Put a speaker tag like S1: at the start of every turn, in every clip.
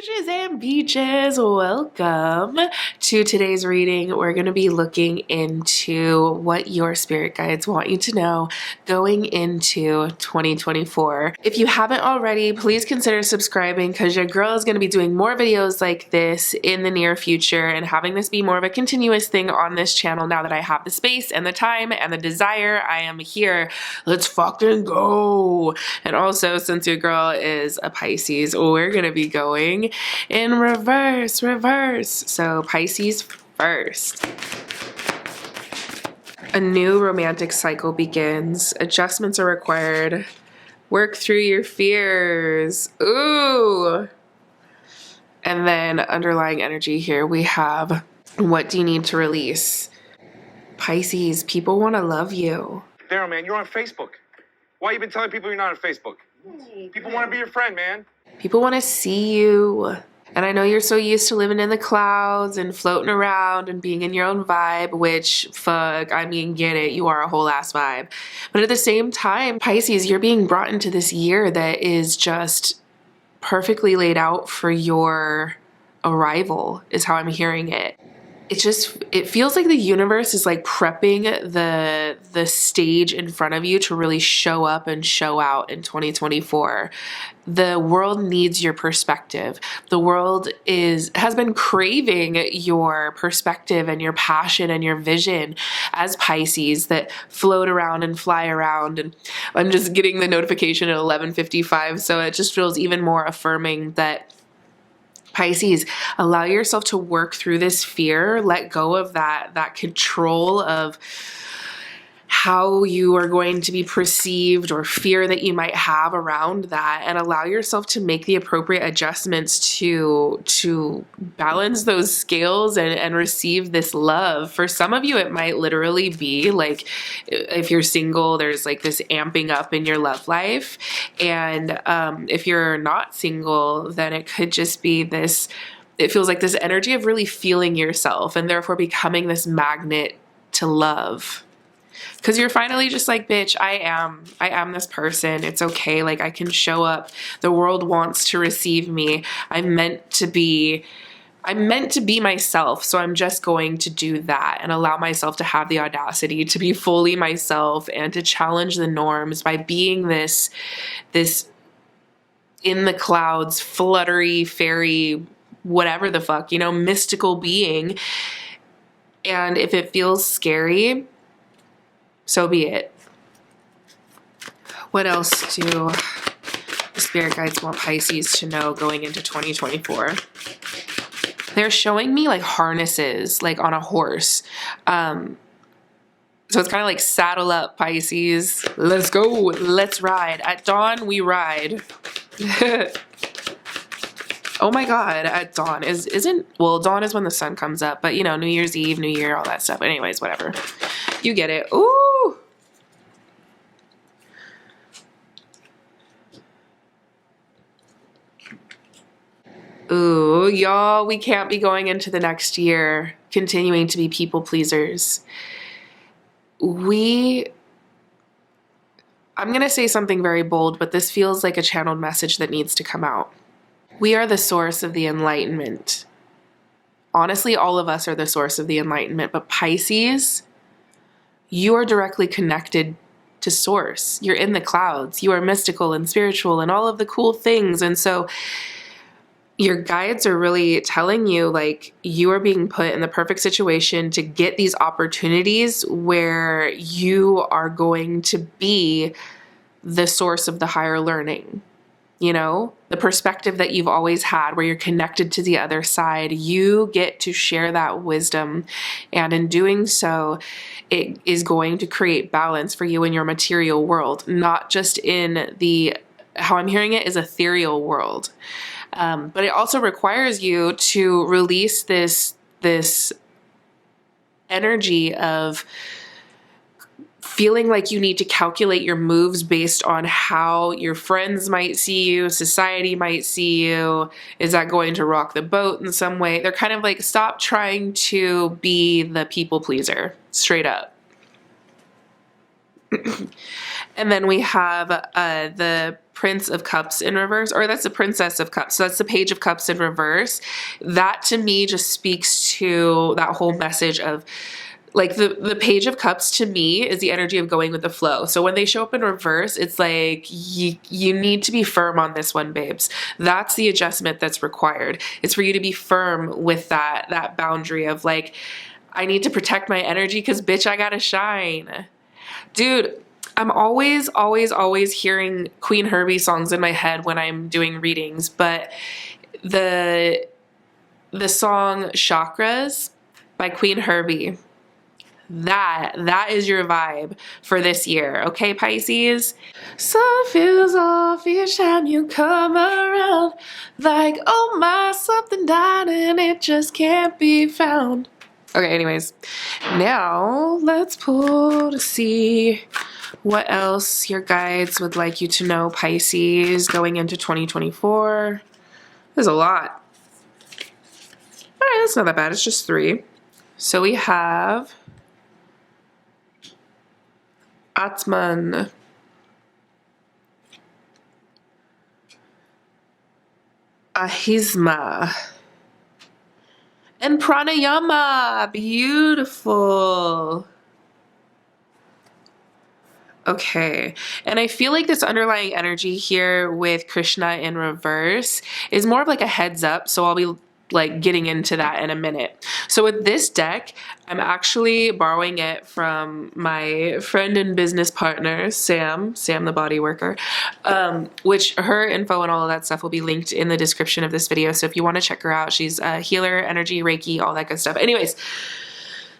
S1: Peaches and Beaches, welcome to today's reading. We're going to be looking into what your spirit guides want you to know going into 2024. If you haven't already, please consider subscribing because your girl is going to be doing more videos like this in the near future and having this be more of a continuous thing on this channel now that I have the space and the time and the desire. I am here. Let's fucking go. And also, since your girl is a Pisces, we're going to be going in reverse. So Pisces first. A new romantic cycle begins. Adjustments are required. Work through your fears. Ooh. And then underlying energy here we have, what do you need to release? Pisces, people want to love you.
S2: Daryl, man, you're on Facebook. Why you been telling people you're not on Facebook? People want to be your friend, man.
S1: People want to see you. And I know you're so used to living in the clouds and floating around and being in your own vibe, which, fuck, I mean, get it, you are a whole ass vibe. But at the same time, Pisces, you're being brought into this year that is just perfectly laid out for your arrival, is how I'm hearing it. It feels like the universe is like prepping the stage in front of you to really show up and show out in 2024. The world needs your perspective. The world has been craving your perspective and your passion and your vision as Pisces that float around and fly around. And I'm just getting the notification at 11:55, so it just feels even more affirming that Pisces, allow yourself to work through this fear, let go of that control of how you are going to be perceived or fear that you might have around that, and allow yourself to make the appropriate adjustments to balance those scales and receive this love. For some of you, it might literally be like, if you're single, there's like this amping up in your love life. And if you're not single, then it could just be this, it feels like this energy of really feeling yourself and therefore becoming this magnet to love. Because you're finally just like, bitch, I am this person. It's okay. Like, I can show up. The world wants to receive me. I'm meant to be myself. So I'm just going to do that and allow myself to have the audacity to be fully myself and to challenge the norms by being this in the clouds, fluttery, fairy, whatever the fuck, mystical being. And if it feels scary, so be it. What else do the spirit guides want Pisces to know going into 2024? They're showing me like harnesses, like on a horse. So it's kind of like saddle up, Pisces. Let's go. Let's ride. At dawn, we ride. Oh my God, at dawn well, dawn is when the sun comes up, but New Year's Eve, New Year, all that stuff. Anyways, whatever. You get it. Ooh. Ooh, y'all, we can't be going into the next year continuing to be people pleasers. I'm going to say something very bold, but this feels like a channeled message that needs to come out. We are the source of the enlightenment. Honestly, all of us are the source of the enlightenment, but Pisces, you are directly connected to source. You're in the clouds. You are mystical and spiritual and all of the cool things. And so your guides are really telling you, like, you are being put in the perfect situation to get these opportunities where you are going to be the source of the higher learning. The perspective that you've always had where you're connected to the other side, you get to share that wisdom. And in doing so, it is going to create balance for you in your material world, not just in how I'm hearing it is ethereal world. But it also requires you to release this energy of feeling like you need to calculate your moves based on how your friends might see you, society might see you. Is that going to rock the boat in some way? They're kind of like, stop trying to be the people pleaser, straight up. And then we have the Prince of Cups in reverse, or that's the Princess of Cups. So that's the Page of Cups in reverse. That to me just speaks to that whole message of like the Page of Cups to me is the energy of going with the flow. So when they show up in reverse, it's like you need to be firm on this one, babes. That's the adjustment that's required. It's for you to be firm with that boundary of like, I need to protect my energy because bitch, I gotta shine. Dude, I'm always hearing Queen Herbie songs in my head when I'm doing readings, but the song Chakras by Queen Herbie, that is your vibe for this year, okay, Pisces? Sun feels off each time you come around, like, oh my, something died and it just can't be found. Okay, anyways, now let's pull to see what else your guides would like you to know, Pisces, going into 2024. There's a lot. All right, that's not that bad. It's just 3. So we have Atman, Ahimsa, and Pranayama. Beautiful. Okay, and I feel like this underlying energy here with Krishna in reverse is more of like a heads up, so I'll be like getting into that in a minute. So with this deck, I'm actually borrowing it from my friend and business partner, Sam the body worker, which her info and all of that stuff will be linked in the description of this video. So if you want to check her out, she's a healer, energy, Reiki, all that good stuff. Anyways,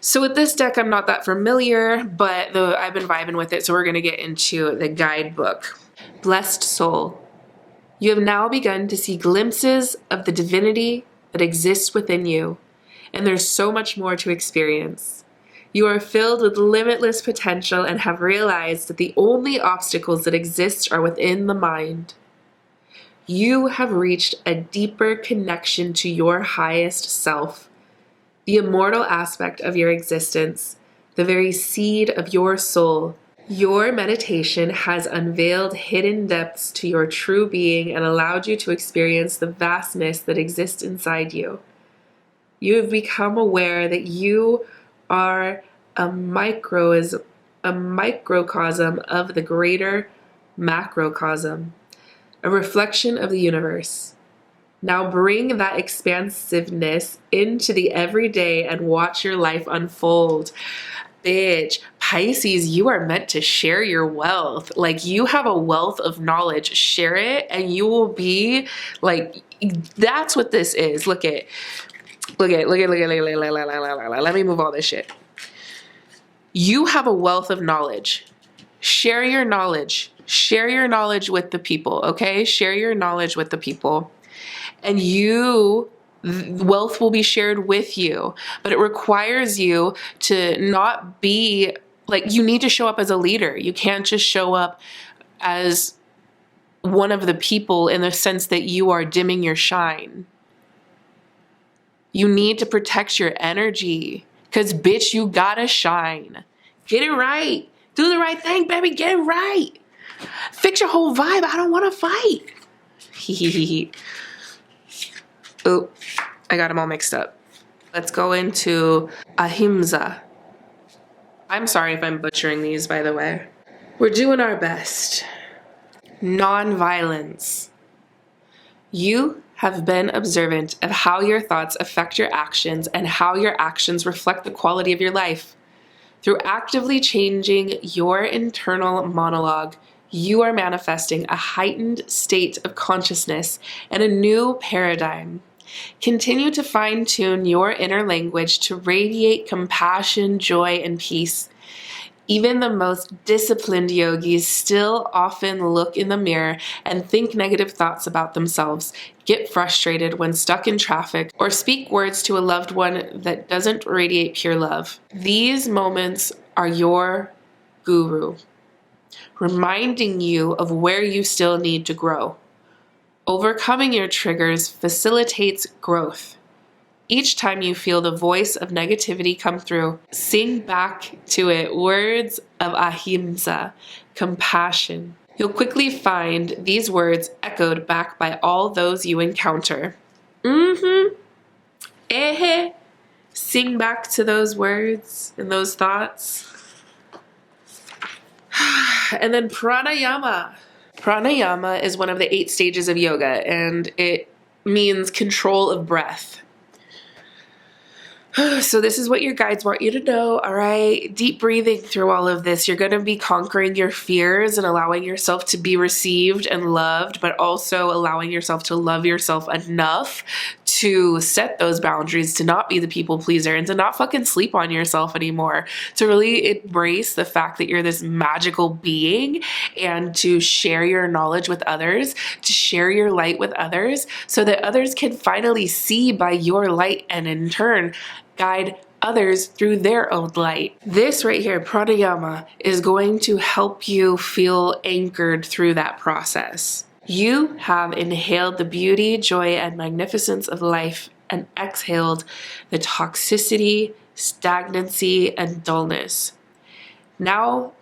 S1: so with this deck, I'm not that familiar, but I've been vibing with it, so we're going to get into the guidebook. Blessed soul, you have now begun to see glimpses of the divinity that exists within you, and there's so much more to experience. You are filled with limitless potential and have realized that the only obstacles that exist are within the mind. You have reached a deeper connection to your highest self, the immortal aspect of your existence, the very seed of your soul. Your meditation has unveiled hidden depths to your true being and allowed you to experience the vastness that exists inside you. You have become aware that you are a microcosm of the greater macrocosm, a reflection of the universe. Now bring that expansiveness into the everyday and watch your life unfold. Bitch, Pisces, you are meant to share your wealth. Like, you have a wealth of knowledge. Share it and you will be like, that's what this is. Look at. Let me move all this shit. You have a wealth of knowledge. Share your knowledge. Share your knowledge with the people, okay? Share your knowledge with the people. And wealth will be shared with you, but it requires you to not be like, you need to show up as a leader. You can't just show up as one of the people in the sense that you are dimming your shine. You need to protect your energy because, bitch, you gotta shine. Get it right. Do the right thing, baby. Get it right. Fix your whole vibe. I don't want to fight. Oh, I got them all mixed up. Let's go into Ahimsa. I'm sorry if I'm butchering these, by the way. We're doing our best. Non-violence. You have been observant of how your thoughts affect your actions and how your actions reflect the quality of your life. Through actively changing your internal monologue, you are manifesting a heightened state of consciousness and a new paradigm. Continue to fine-tune your inner language to radiate compassion, joy, and peace. Even the most disciplined yogis still often look in the mirror and think negative thoughts about themselves, get frustrated when stuck in traffic, or speak words to a loved one that doesn't radiate pure love. These moments are your guru, reminding you of where you still need to grow. Overcoming your triggers facilitates growth. Each time you feel the voice of negativity come through, sing back to it words of ahimsa, compassion. You'll quickly find these words echoed back by all those you encounter. Sing back to those words and those thoughts. And then pranayama. Pranayama is one of the 8 stages of yoga, and it means control of breath. So this is what your guides want you to know, all right? Deep breathing through all of this. You're going to be conquering your fears and allowing yourself to be received and loved, but also allowing yourself to love yourself enough to set those boundaries, to not be the people pleaser, and to not fucking sleep on yourself anymore, to really embrace the fact that you're this magical being, and to share your knowledge with others, to share your light with others, so that others can finally see by your light and in turn guide others through their own light. This right here, pranayama, is going to help you feel anchored through that process. You have inhaled the beauty, joy, and magnificence of life and exhaled the toxicity, stagnancy, and dullness. Now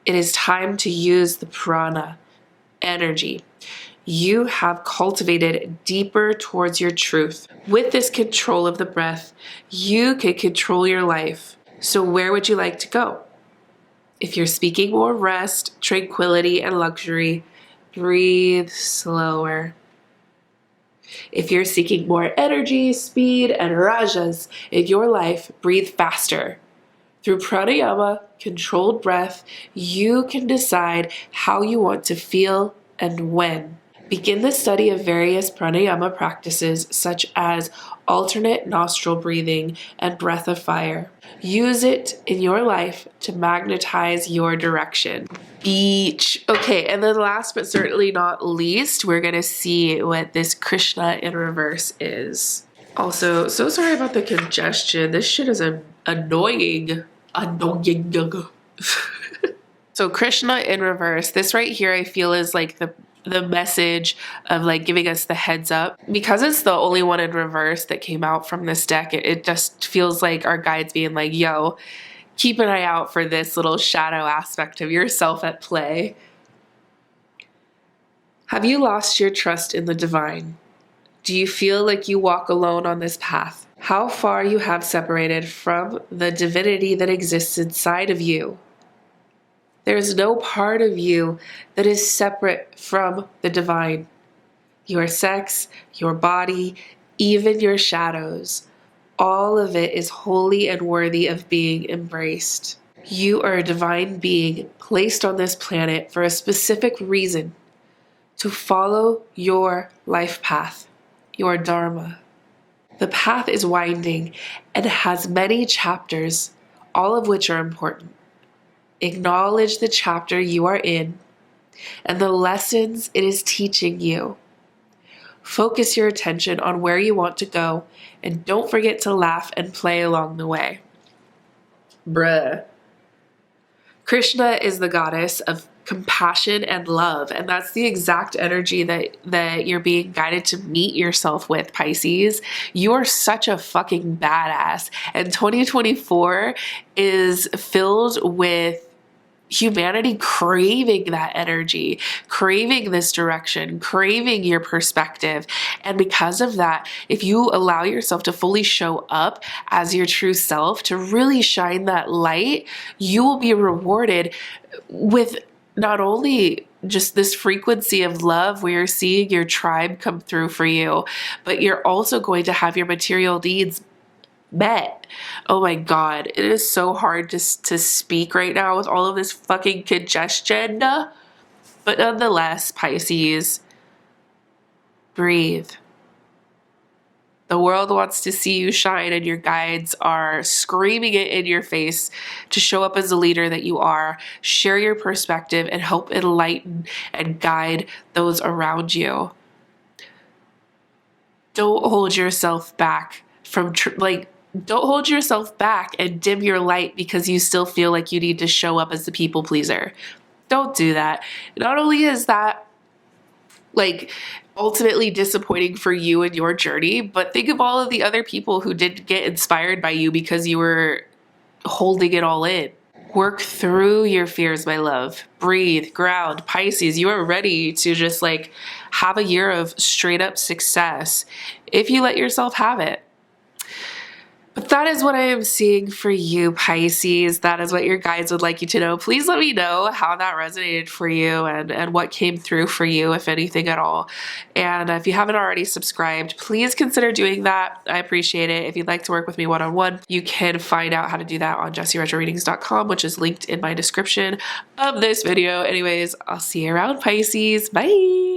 S1: it is time to use the prana, energy. You have cultivated deeper towards your truth. With this control of the breath, you can control your life. So where would you like to go? If you're seeking more rest, tranquility, and luxury, breathe slower. If you're seeking more energy, speed, and rajas in your life, breathe faster. Through pranayama, controlled breath, you can decide how you want to feel and when. Begin the study of various pranayama practices such as alternate nostril breathing and breath of fire. Use it in your life to magnetize your direction. Beach. Okay, and then last but certainly not least, we're going to see what this Krishna in reverse is. Also, so sorry about the congestion. This shit is annoying. So Krishna in reverse, this right here I feel is like the message of like giving us the heads up. Because it's the only one in reverse that came out from this deck, it just feels like our guides being like, yo, keep an eye out for this little shadow aspect of yourself at play. Have you lost your trust in the divine? Do you feel like you walk alone on this path? How far you have separated from the divinity that exists inside of you? There is no part of you that is separate from the divine. Your sex, your body, even your shadows, all of it is holy and worthy of being embraced. You are a divine being placed on this planet for a specific reason, to follow your life path, your dharma. The path is winding and has many chapters, all of which are important. Acknowledge the chapter you are in and the lessons it is teaching you. Focus your attention on where you want to go, and don't forget to laugh and play along the way. Bruh. Krishna is the goddess of compassion and love, and that's the exact energy that you're being guided to meet yourself with, Pisces. You are such a fucking badass, and 2024 is filled with humanity craving that energy, craving this direction, craving your perspective. And because of that, if you allow yourself to fully show up as your true self, to really shine that light, you will be rewarded with not only just this frequency of love where you're seeing your tribe come through for you, but you're also going to have your material needs met. Oh my God, it is so hard just to speak right now with all of this fucking congestion. But nonetheless, Pisces, breathe. The world wants to see you shine, and your guides are screaming it in your face to show up as the leader that you are, share your perspective, and help enlighten and guide those around you. Don't hold yourself back from don't hold yourself back and dim your light because you still feel like you need to show up as the people pleaser. Don't do that. Not only is that like ultimately disappointing for you and your journey, but think of all of the other people who didn't get inspired by you because you were holding it all in. Work through your fears, my love. Breathe, ground. Pisces, you are ready to just like have a year of straight up success if you let yourself have it. But that is what I am seeing for you, Pisces. That is what your guides would like you to know. Please let me know how that resonated for you and what came through for you, if anything at all. And if you haven't already subscribed, please consider doing that. I appreciate it. If you'd like to work with me one-on-one, you can find out how to do that on JessieRetroReadings.com, which is linked in my description of this video. Anyways, I'll see you around, Pisces. Bye!